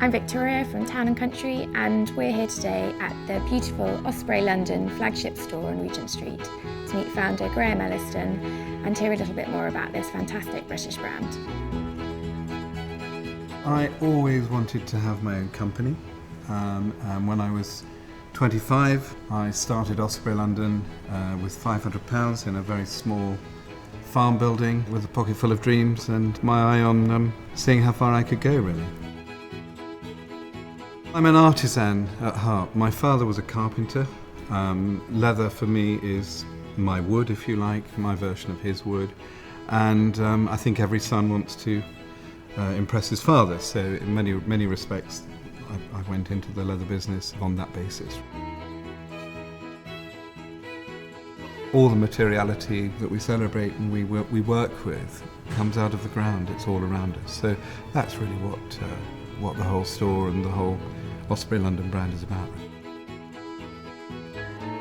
I'm Victoria from Town and Country, and we're here today at the beautiful Osprey London flagship store on Regent Street to meet founder Graeme Ellidson and hear a little bit more about this fantastic British brand. I always wanted to have my own company, and when I was 25 I started Osprey London with £500 in a very small farm building with a pocket full of dreams and my eye on seeing how far I could go, really. I'm an artisan at heart. My father was a carpenter. Leather for me is my wood, if you like, my version of his wood. And I think every son wants to impress his father. So in many respects, I went into the leather business on that basis. All the materiality that we celebrate and we work with comes out of the ground. It's all around us. So that's really what the whole store and the whole Osprey London brand is about.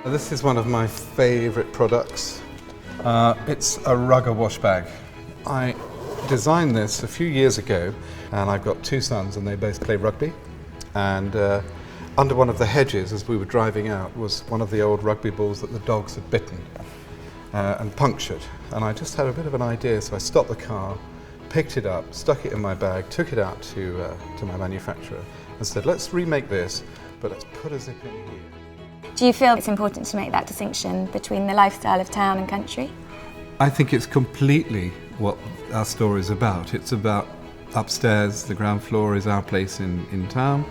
This is one of my favourite products. It's a rugger wash bag. I designed this a few years ago, and I've got two sons and they both play rugby. And under one of the hedges as we were driving out was one of the old rugby balls that the dogs had bitten and punctured. And I just had a bit of an idea, so I stopped the car, picked it up, stuck it in my bag, took it out to my manufacturer and said, let's remake this, but let's put a zip in here. Do you feel it's important to make that distinction between the lifestyle of town and country? I think it's completely what our store is about. It's about upstairs, the ground floor is our place in town,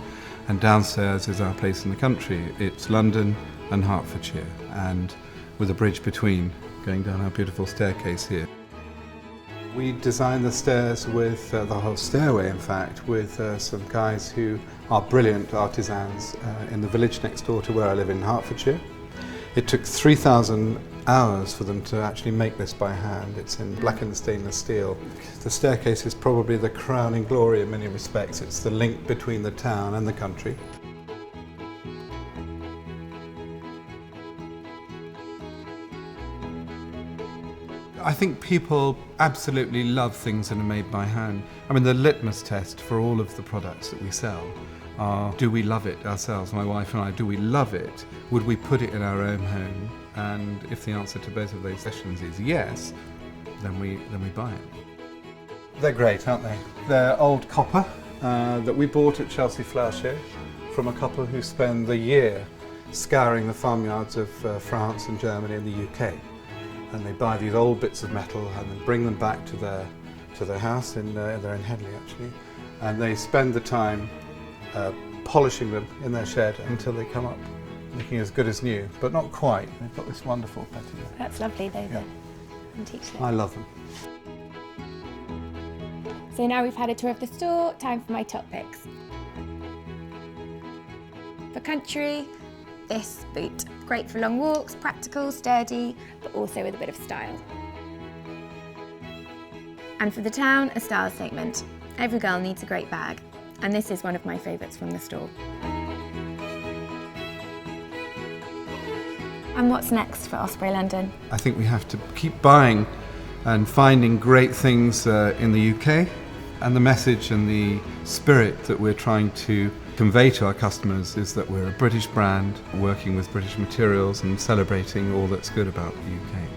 and downstairs is our place in the country. It's London and Hertfordshire, and with a bridge between, going down our beautiful staircase here. We designed the stairs with, the whole stairway in fact, with some guys who are brilliant artisans in the village next door to where I live in Hertfordshire. It took 3,000 hours for them to actually make this by hand. It's in blackened stainless steel. The staircase is probably the crowning glory in many respects. It's the link between the town and the country. I think people absolutely love things that are made by hand. I mean, the litmus test for all of the products that we sell are, do we love it ourselves, my wife and I, do we love it? Would we put it in our own home? And if the answer to both of those questions is yes, then we buy it. They're great, aren't they? They're old copper that we bought at Chelsea Flower Show from a couple who spend the year scouring the farmyards of France and Germany and the UK. And they buy these old bits of metal and then bring them back to their house they're in Headley actually, and they spend the time polishing them in their shed until they come up looking as good as new, but not quite. They've got this wonderful patina. That's lovely though, yeah. Antique shape. I love them. So now we've had a tour of the store, time for my top picks. For country, this boot. Great for long walks, practical, sturdy, but also with a bit of style. And for the town, a style statement. Every girl needs a great bag, and this is one of my favourites from the store. And what's next for Osprey London? I think we have to keep buying and finding great things in the UK, and the message and the spirit that we're trying to convey to our customers is that we're a British brand working with British materials and celebrating all that's good about the UK.